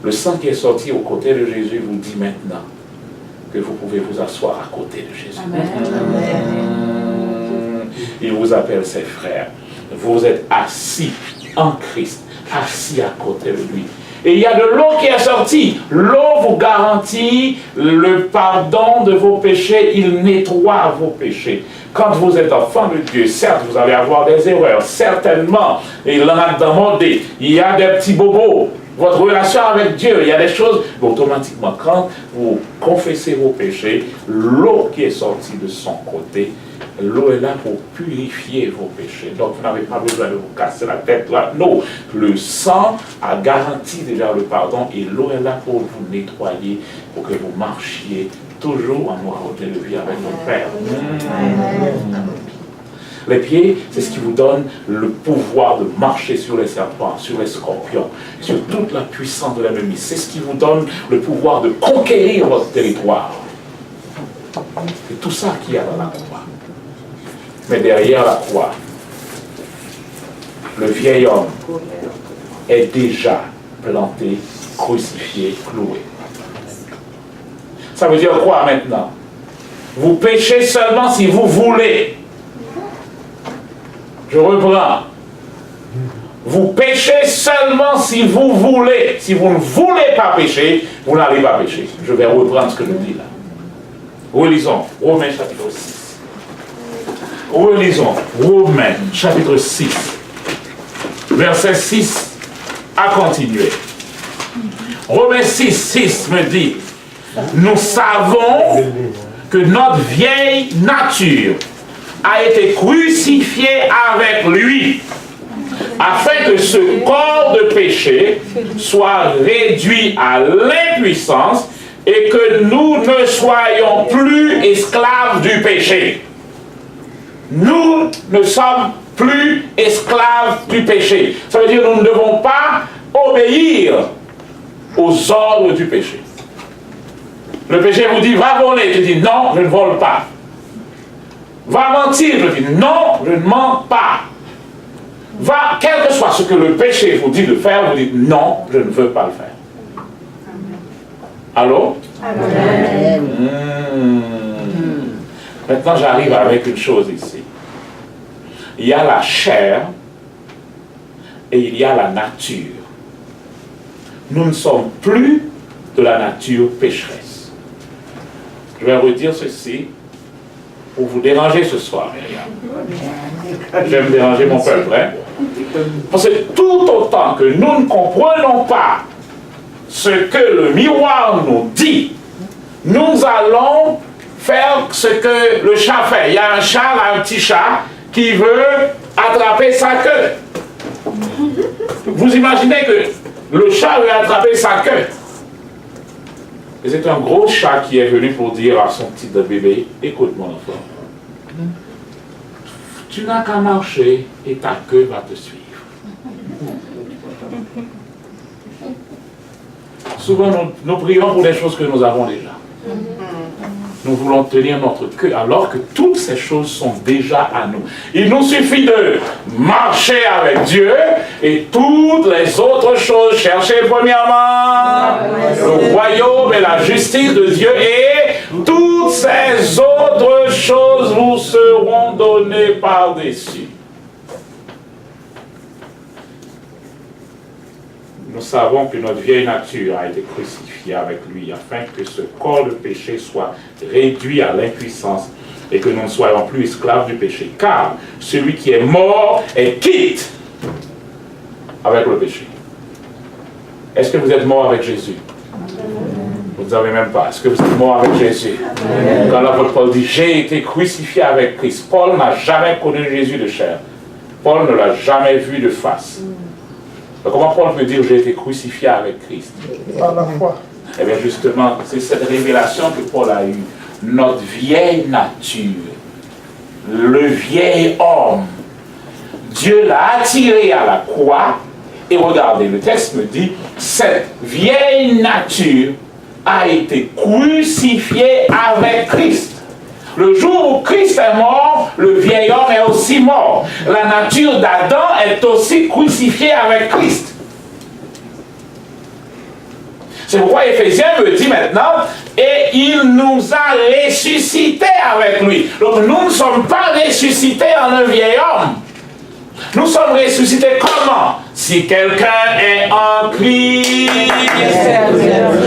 Le sang qui est sorti aux côtés de Jésus vous dit maintenant que vous pouvez vous asseoir à côté de Jésus. Amen. Il vous appelle ses frères. Vous êtes assis en Christ, assis à côté de lui. Et il y a de l'eau qui est sortie. L'eau vous garantit le pardon de vos péchés. Il nettoie vos péchés. Quand vous êtes enfant de Dieu, certes, vous allez avoir des erreurs. Certainement, il en a demandé. Il y a des petits bobos. Votre relation avec Dieu, il y a des choses. Automatiquement, quand vous confessez vos péchés, l'eau qui est sortie de son côté, l'eau est là pour purifier vos péchés. Donc, vous n'avez pas besoin de vous casser la tête là. Non, le sang a garanti déjà le pardon et l'eau est là pour vous nettoyer, pour que vous marchiez toujours en royauté de vie avec notre Père. Les pieds, c'est ce qui vous donne le pouvoir de marcher sur les serpents, sur les scorpions, sur toute la puissance de l'ennemi. C'est ce qui vous donne le pouvoir de conquérir votre territoire. C'est tout ça qu'il y a dans la croix. Mais derrière la croix, le vieil homme est déjà planté, crucifié, cloué. Ça veut dire quoi maintenant? Vous péchez seulement si vous voulez. Je reprends. Vous péchez seulement si vous voulez. Si vous ne voulez pas pécher, vous n'allez pas pécher. Je vais reprendre ce que je dis là. Relisons Romains chapitre 6. Relisons Romains chapitre 6. Verset 6 à continuer. Romains 6, 6 me dit, nous savons que notre vieille nature a été crucifiée avec lui, afin que ce corps de péché soit réduit à l'impuissance et que nous ne soyons plus esclaves du péché. Nous ne sommes plus esclaves du péché. Ça veut dire que nous ne devons pas obéir aux ordres du péché. Le péché vous dit, va voler. Tu dis, non, je ne vole pas. Va mentir. Je dis, non, je ne mens pas. Va, quel que soit ce que le péché vous dit de faire, vous dites, non, je ne veux pas le faire. Allô? Amen. Maintenant, j'arrive avec une chose ici. Il y a la chair et il y a la nature. Nous ne sommes plus de la nature pécheresse. Je vais redire ceci pour vous déranger ce soir, Myriam. Je vais me déranger mon peuple. Hein? Parce que tout autant que nous ne comprenons pas ce que le miroir nous dit, nous allons faire ce que le chat fait. Il y a un chat, là, un petit chat, qui veut attraper sa queue. Vous imaginez que le chat veut attraper sa queue. Et c'est un gros chat qui est venu pour dire à son petit bébé, écoute mon enfant, tu n'as qu'à marcher et ta queue va te suivre. Souvent, nous prions pour des choses que nous avons déjà. Nous voulons tenir notre queue alors que toutes ces choses sont déjà à nous. Il nous suffit de marcher avec Dieu et toutes les autres choses. Cherchez premièrement le royaume et la justice de Dieu et toutes ces autres choses vous seront données par-dessus. Nous savons que notre vieille nature a été crucifiée avec lui afin que ce corps de péché soit réduit à l'impuissance et que nous ne soyons plus esclaves du péché. Car celui qui est mort est quitte avec le péché. Est-ce que vous êtes mort avec Jésus? Vous ne savez même pas. Est-ce que vous êtes mort avec Jésus? Quand l'apôtre Paul dit « J'ai été crucifié avec Christ », Paul n'a jamais connu Jésus de chair. Paul ne l'a jamais vu de face. Comment Paul peut dire « J'ai été crucifié avec Christ » ? Par la foi. Eh bien justement, c'est cette révélation que Paul a eue. Notre vieille nature, le vieil homme, Dieu l'a attiré à la croix. Et regardez, le texte me dit, cette vieille nature a été crucifiée avec Christ. Le jour où Christ est mort, le vieil homme est aussi mort. La nature d'Adam est aussi crucifiée avec Christ. C'est pourquoi Éphésiens me dit maintenant, et il nous a ressuscités avec lui. Donc nous ne sommes pas ressuscités en un vieil homme. Nous sommes ressuscités comment? Si quelqu'un est en Christ,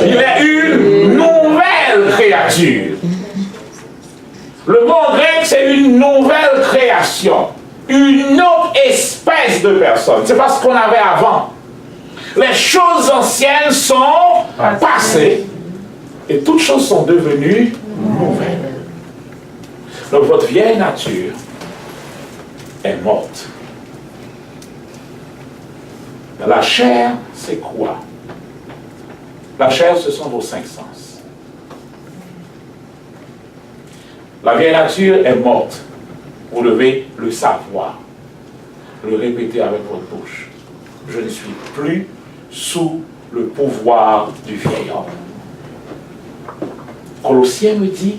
il est une nouvelle créature. Le mot grec, c'est une nouvelle création. Une autre espèce de personne. C'est pas ce qu'on avait avant. Les choses anciennes sont passées et toutes choses sont devenues nouvelles. Donc votre vieille nature est morte. La chair, c'est quoi? La chair, ce sont vos cinq sens. La vieille nature est morte. Vous devez le savoir, le répéter avec votre bouche. Je ne suis plus sous le pouvoir du vieil homme. Colossiens me dit,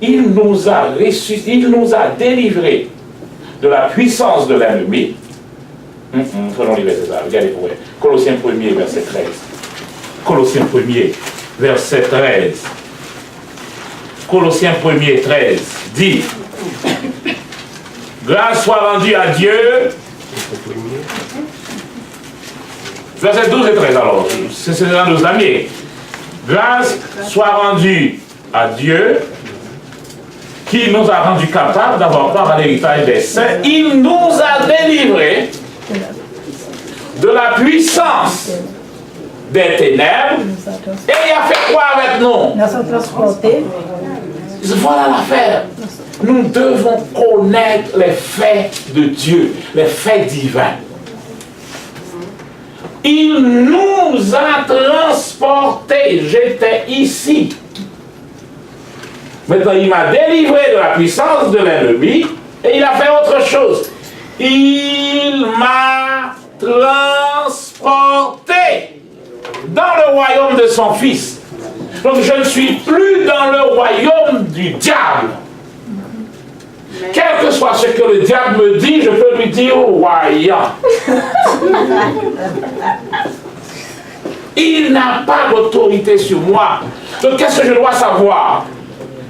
il nous a délivrés de la puissance de l'ennemi. Prenons les versets, regardez pour vous. Colossiens 1er, verset 13. Colossiens 1er, verset 13. Colossiens 1er, 13 dit, grâce soit rendue à Dieu. Verset 12 et 13 alors, c'est dans nos amis. Grâce soit rendue à Dieu qui nous a rendus capables d'avoir part à l'héritage des saints. Il nous a délivrés de la puissance des ténèbres et il a fait quoi avec nous? Voilà l'affaire. Nous devons connaître les faits de Dieu, les faits divins. Il nous a transportés. J'étais ici. Maintenant, il m'a délivré de la puissance de l'ennemi et il a fait autre chose. Il m'a transporté dans le royaume de son Fils. Donc, je ne suis plus dans le royaume du diable. Quel que soit ce que le diable me dit, je peux lui dire voyant. Il n'a pas d'autorité sur moi. Donc qu'est-ce que je dois savoir?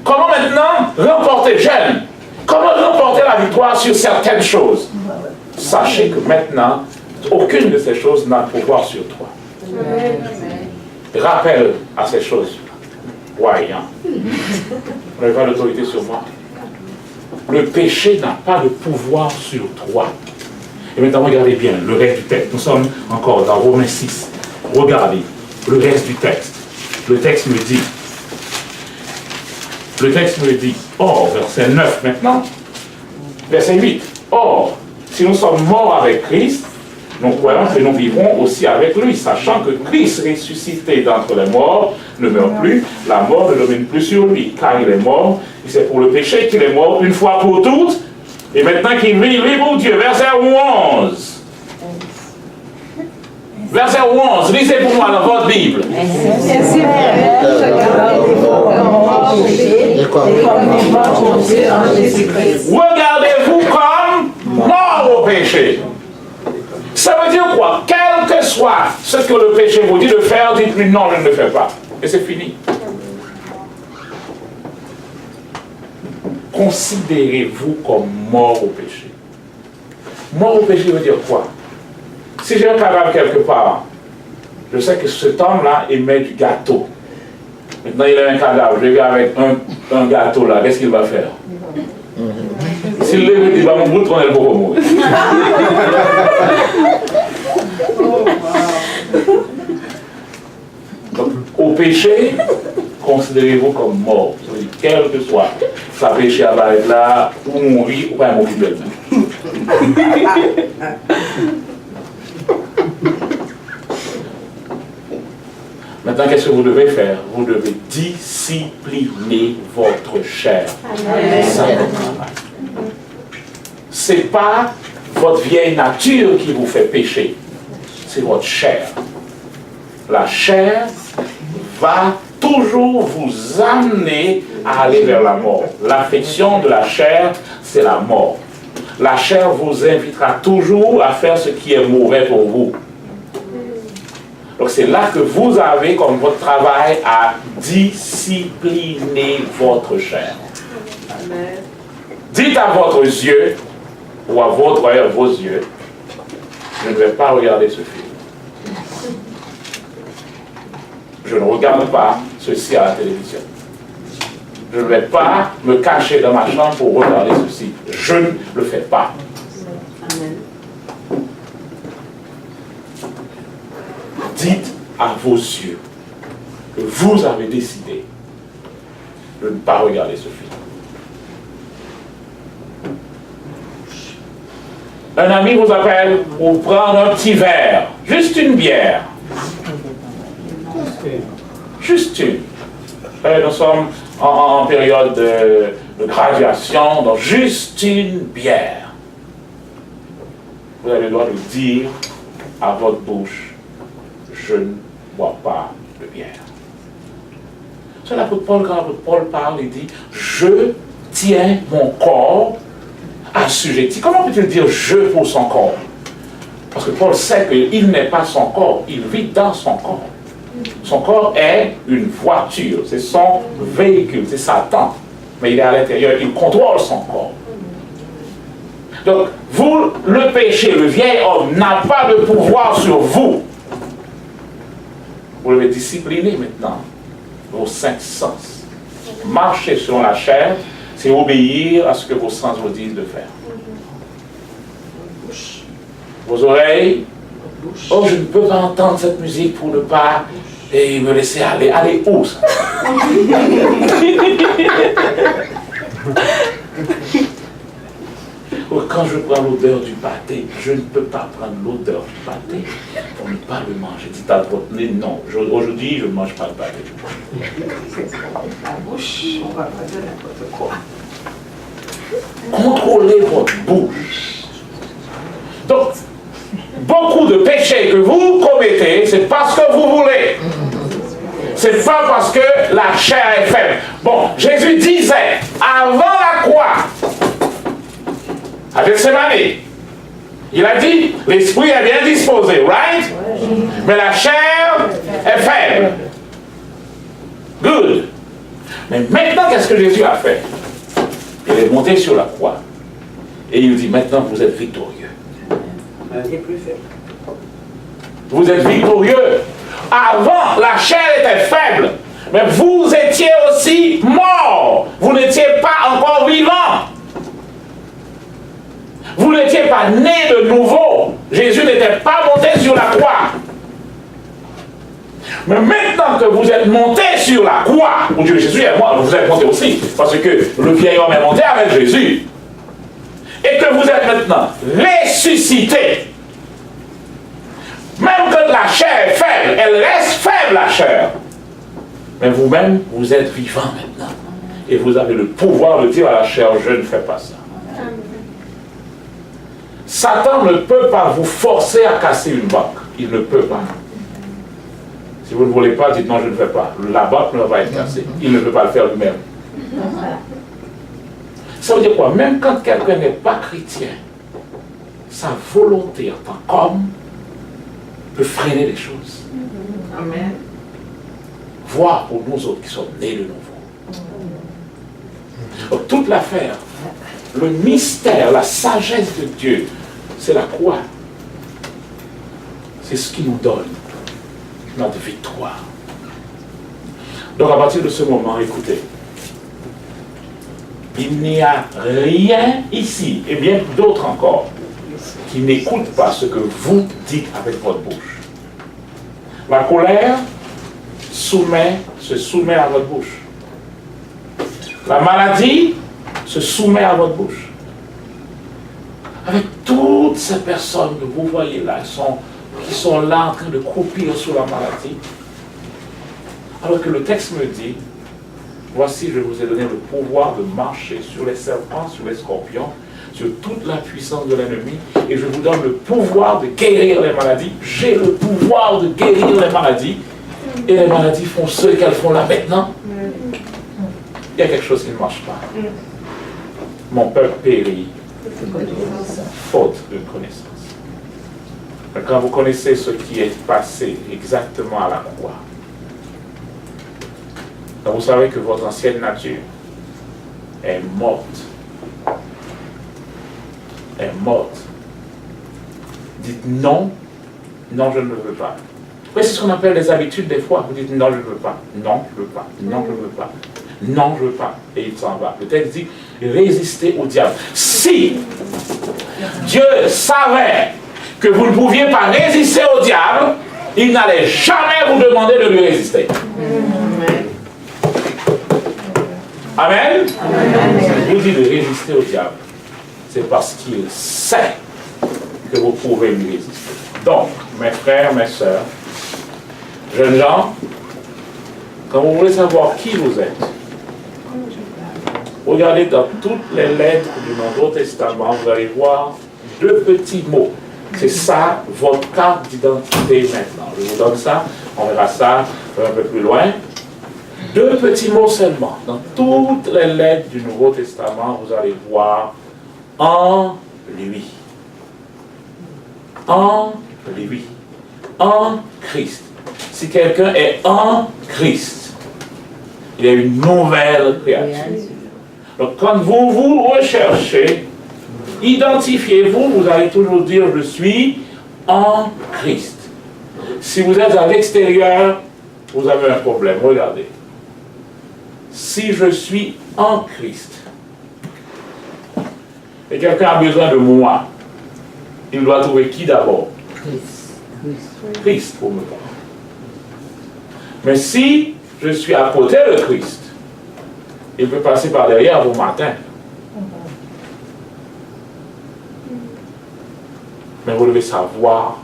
Comment maintenant remporter jeune? Comment remporter la victoire sur certaines choses? Sachez que maintenant, aucune de ces choses n'a de pouvoir sur toi. Rappelle à ces choses. Voyant. Vous n'avez pas d'autorité sur moi. Le péché n'a pas de pouvoir sur toi. Et maintenant, regardez bien le reste du texte. Nous sommes encore dans Romains 6. Regardez le reste du texte. Le texte me dit, or, verset 9 maintenant, verset 8. Or, si nous sommes morts avec Christ, nous croyons que nous vivrons aussi avec lui, sachant que Christ ressuscité d'entre les morts ne meurt plus, la mort ne domine plus sur lui, car il est mort, et c'est pour le péché qu'il est mort une fois pour toutes, et maintenant qu'il vit pour Dieu. Verset 11. Verset 11, lisez pour moi dans votre Bible. Regardez-vous comme mort au péché. Ça veut dire quoi? Quel que soit ce que le péché vous dit de faire, dites-lui non, je ne le fais pas. Et c'est fini. Considérez-vous comme mort au péché. Mort au péché veut dire quoi? Si j'ai un cadavre quelque part, je sais que cet homme-là, il met du gâteau. Maintenant, il a un cadavre, je vais avec un gâteau là, qu'est-ce qu'il va faire? S'il lève, il va mourir, on est le beau mourir. Donc, au péché, considérez-vous comme mort. Quel que soit sa péché à être là, ou mourir, ou pas mourir belle-même. Maintenant, qu'est-ce que vous devez faire? Vous devez discipliner votre chair. Ce n'est pas votre vieille nature qui vous fait pécher, c'est votre chair. La chair va toujours vous amener à aller vers la mort. L'affection de la chair, c'est la mort. La chair vous invitera toujours à faire ce qui est mauvais pour vous. Donc c'est là que vous avez comme votre travail à discipliner votre chair. Amen. Dites à votre yeux, ou à vos yeux, je ne vais pas regarder ce film. Je ne regarde pas ceci à la télévision. Je ne vais pas me cacher dans ma chambre pour regarder ceci. Je ne le fais pas. Amen. Dites à vos yeux que vous avez décidé de ne pas regarder ce film. Un ami vous appelle pour prendre un petit verre, juste une bière. Juste une. Nous sommes en période de graduation, dans juste une bière, vous avez le droit de dire à votre bouche, je ne bois pas de bière. C'est l'apôtre Paul, quand l'apôtre Paul parle, il dit, je tiens mon corps assujetti. Comment peut-il dire je pour son corps? Parce que Paul sait qu'il n'est pas son corps, il vit dans son corps. Son corps est une voiture, c'est son véhicule, c'est Satan. Mais il est à l'intérieur, il contrôle son corps. Donc, vous, le péché, le vieil homme, n'a pas de pouvoir sur vous. Vous devez discipliner maintenant vos 5 sens. Marcher selon la chair, c'est obéir à ce que vos sens vous disent de faire. Vos oreilles, oh, je ne peux pas entendre cette musique pour ne pas et me laisser aller. Aller où ça? Quand je prends l'odeur du pâté, je ne peux pas prendre l'odeur du pâté pour ne pas le manger. Dites à votre nez, non, aujourd'hui je ne mange pas le pâté. La bouche, on va pas dire n'importe quoi. Contrôlez votre bouche. Donc, beaucoup de péchés que vous commettez, c'est parce que vous voulez. C'est pas parce que la chair est faible. Bon, Jésus disait, avant la croix, à Gethsémani, il a dit, l'esprit est bien disposé, right? Mais la chair est faible. Good. Mais maintenant, qu'est-ce que Jésus a fait? Il est monté sur la croix. Et il dit, maintenant vous êtes victorieux. Il est plus faible. Vous êtes victorieux. Avant, la chair était faible. Mais vous étiez aussi morts. Vous n'étiez pas encore vivants. Vous n'étiez pas nés de nouveau. Jésus n'était pas monté sur la croix. Mais maintenant que vous êtes monté sur la croix, où Jésus est mort, vous êtes monté aussi, parce que le vieil homme est monté avec Jésus, et que vous êtes maintenant ressuscité, même quand la chair est faible, elle reste faible la chair, mais vous-même, vous êtes vivant maintenant, et vous avez le pouvoir de dire à la chair, je ne fais pas ça. Satan ne peut pas vous forcer à casser une banque, il ne peut pas. Si vous ne voulez pas, dites non, je ne fais pas. La banque ne va pas être cassée. Il ne peut pas le faire lui-même. Ça veut dire quoi? Même quand quelqu'un n'est pas chrétien, sa volonté en tant qu'homme peut freiner les choses. Amen. Voir pour nous autres qui sommes nés de nouveau. Donc, toute l'affaire, le mystère, la sagesse de Dieu, c'est la croix. C'est ce qui nous donne notre victoire. Donc à partir de ce moment, écoutez, il n'y a rien ici, et bien d'autres encore, qui n'écoutent pas ce que vous dites avec votre bouche. La colère se soumet à votre bouche. La maladie se soumet à votre bouche. Avec toutes ces personnes que vous voyez là, qui sont là en train de croupir sous la maladie, alors que le texte me dit, voici, je vous ai donné le pouvoir de marcher sur les serpents, sur les scorpions, sur toute la puissance de l'ennemi, et je vous donne le pouvoir de guérir les maladies. J'ai le pouvoir de guérir les maladies, et les maladies font ce qu'elles font là maintenant. Il y a quelque chose qui ne marche pas. Mon peuple périt, faute de connaissance. Quand vous connaissez ce qui est passé exactement à la croix, donc vous savez que votre ancienne nature est morte. Est morte. Dites non, non, je ne le veux pas. Oui, c'est ce qu'on appelle les habitudes des fois. Vous dites non, je ne veux pas, non, je ne veux pas, non, je ne veux pas, non, je ne veux pas. Et il s'en va. Le texte dit résistez au diable. Si Dieu savait que vous ne pouviez pas résister au diable, il n'allait jamais vous demander de lui résister. Amen. Amen. Il vous dit de résister au diable. C'est parce qu'il sait que vous pouvez lui résister. Donc, mes frères, mes sœurs, jeunes gens, quand vous voulez savoir qui vous êtes, Regardez dans toutes les lettres du Nouveau Testament, vous allez voir deux petits mots. C'est ça, votre carte d'identité maintenant. Je vous donne ça, on verra ça un peu plus loin. Deux petits mots seulement. Dans toutes les lettres du Nouveau Testament, vous allez voir en lui. En lui. En Christ. Si quelqu'un est en Christ, il y a une nouvelle créature. Donc quand vous vous recherchez, identifiez-vous, vous allez toujours dire je suis en Christ. Si vous êtes à l'extérieur, vous avez un problème. Regardez. Si je suis en Christ, et quelqu'un a besoin de moi, il doit trouver qui d'abord? Christ pour me voir. Mais si je suis à côté de Christ, il peut passer par derrière vos matins. Mais vous devez savoir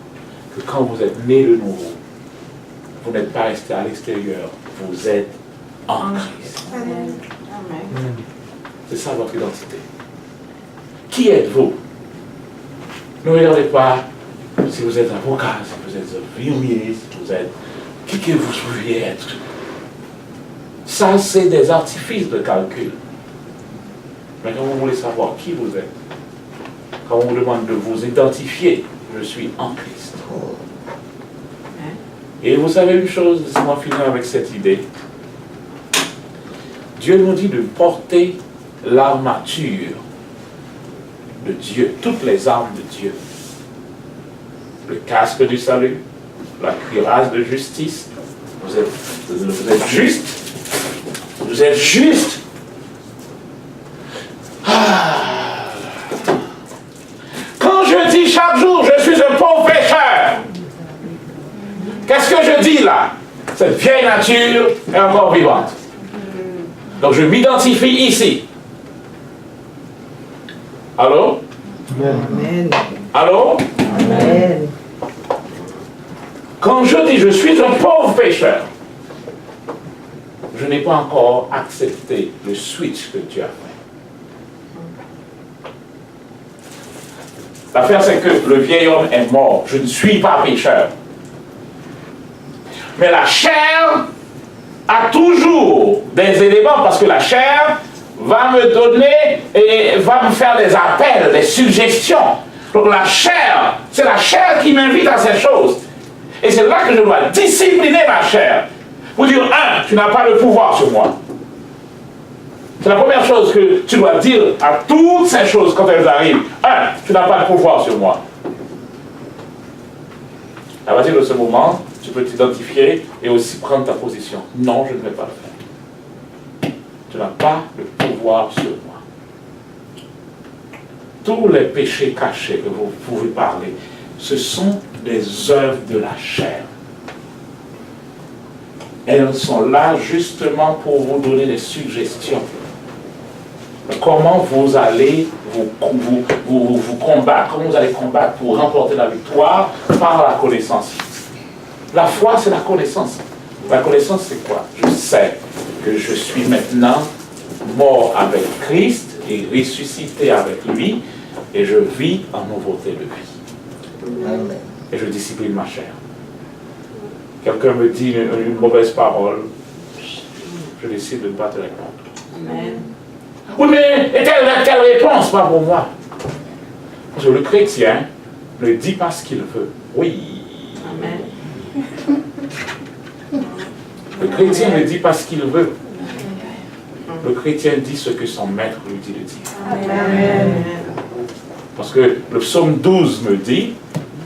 que quand vous êtes né de nouveau, vous n'êtes pas resté à l'extérieur, vous êtes en Christ. Amen. C'est ça votre identité. Qui êtes-vous? Ne regardez pas si vous êtes avocat, si vous êtes infirmier, si vous êtes... Qui que vous pouviez être. Ça, c'est des artifices de calcul. Mais quand vous voulez savoir qui vous êtes, quand on vous demande de vous identifier, je suis en Christ. Et vous savez une chose, laissez-moi finir avec cette idée. Dieu nous dit de porter l'armature de Dieu, toutes les armes de Dieu. Le casque du salut, la cuirasse de justice. Vous êtes juste. Vous êtes juste. Quand je dis chaque jour, je suis un pauvre pécheur, qu'est-ce que je dis là? Cette vieille nature est encore vivante. Donc je m'identifie ici. Allô? Amen. Allô? Amen. Quand je dis je suis un pauvre pécheur, je n'ai pas encore accepté le switch que Dieu a fait. L'affaire c'est que le vieil homme est mort. Je ne suis pas pécheur. Mais la chair a toujours des éléments parce que la chair va me donner et va me faire des appels, des suggestions. Donc la chair, c'est la chair qui m'invite à ces choses. Et c'est là que je dois discipliner ma chair. Pour dire, tu n'as pas le pouvoir sur moi. C'est la première chose que tu dois dire à toutes ces choses quand elles arrivent. Tu n'as pas le pouvoir sur moi. À partir de ce moment, tu peux t'identifier et aussi prendre ta position. Non, je ne vais pas le faire. Tu n'as pas le pouvoir sur moi. Tous les péchés cachés que vous pouvez parler, ce sont des œuvres de la chair. Elles sont là justement pour vous donner des suggestions. Comment vous allez vous combattre, comment vous allez combattre pour remporter la victoire par la connaissance. La foi, c'est la connaissance. La connaissance, c'est quoi? Je sais que je suis maintenant mort avec Christ et ressuscité avec lui et je vis en nouveauté de vie. Amen. Et je discipline ma chair. Quelqu'un me dit une mauvaise parole, je décide de ne pas te répondre. Amen. Oui, mais telle réponse, pas pour moi. Parce que le chrétien ne dit pas ce qu'il veut. Oui. Amen. Le chrétien ne dit pas ce qu'il veut. Le chrétien dit ce que son maître lui dit de dire. Amen. Parce que le psaume 12 me dit,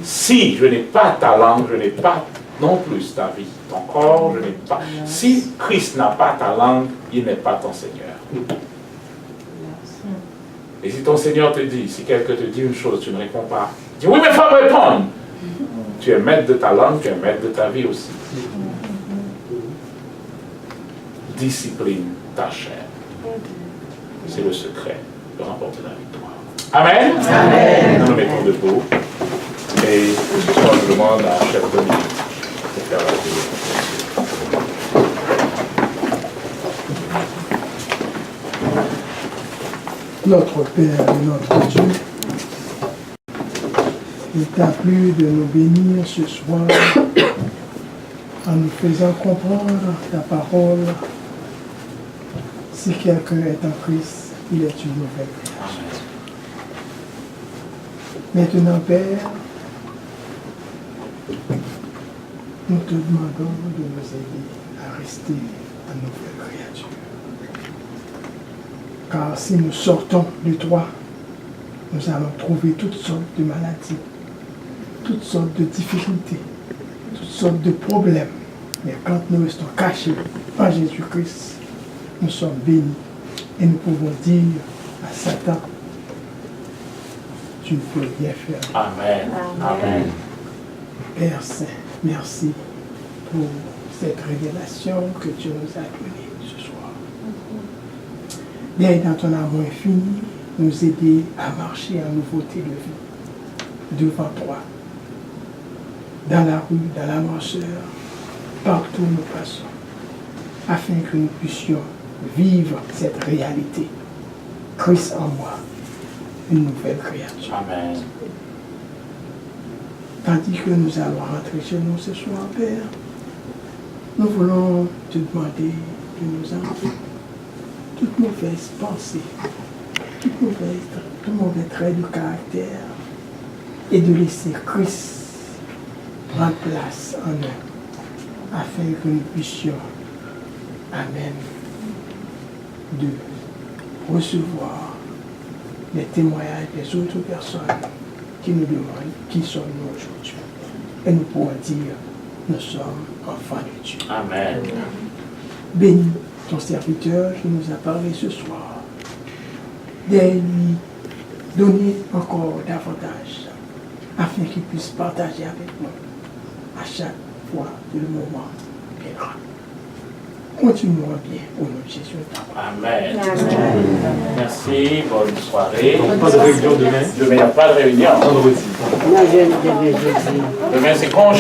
si je n'ai pas ta langue, je n'ai pas non plus ta vie. Ton corps, je n'ai pas. Si Christ n'a pas ta langue, il n'est pas ton Seigneur. Et si ton Seigneur te dit, si quelqu'un te dit une chose, tu ne réponds pas, dis oui, mais il faut me répondre. Tu es maître de ta langue, tu es maître de ta vie aussi. Discipline ta chair. C'est le secret de remporter la victoire. Amen. Amen. Nous nous mettons debout. Et ce soir, je demande à Chef Dominique de faire la prière. Notre Père et notre Dieu, il t'a plu de nous bénir ce soir en nous faisant comprendre ta parole. Si quelqu'un est en Christ, il est une nouvelle créature. Maintenant, Père, nous te demandons de nous aider à rester en nouvelle créature. Car si nous sortons de toi, nous allons trouver toutes sortes de maladies, toutes sortes de difficultés, toutes sortes de problèmes. Mais quand nous restons cachés en Jésus-Christ, nous sommes bénis et nous pouvons dire à Satan, tu ne peux rien faire. Amen. Amen. Père Saint, merci pour cette révélation que tu nous as donnée ce soir. Viens dans ton amour infini, nous aider à marcher en nouveauté de vie devant toi. Dans la rue, dans la marcheur, partout où nous passons, afin que nous puissions vivre cette réalité. Christ en moi, une nouvelle créature. Amen. Tandis que nous allons rentrer chez nous ce soir, Père, nous voulons te demander de nous enlever toute mauvaise pensée, tout mauvais trait de caractère et de laisser Christ prendre place en nous, afin que nous puissions, amen, de recevoir les témoignages des autres personnes qui nous demandent qui sommes-nous aujourd'hui. Et nous pourrons dire, nous sommes enfants de Dieu. Amen. Bénis ton serviteur qui nous a parlé ce soir, de lui donner encore davantage, afin qu'il puisse partager avec nous à chaque fois que le moment viendra. Continuons bien au nom de Jésus. Amen. Merci, bonne soirée. Pas de réunion demain. Demain, il n'y a pas de réunion. Vendredi. Moi, je devais jeudi. Demain, c'est congé.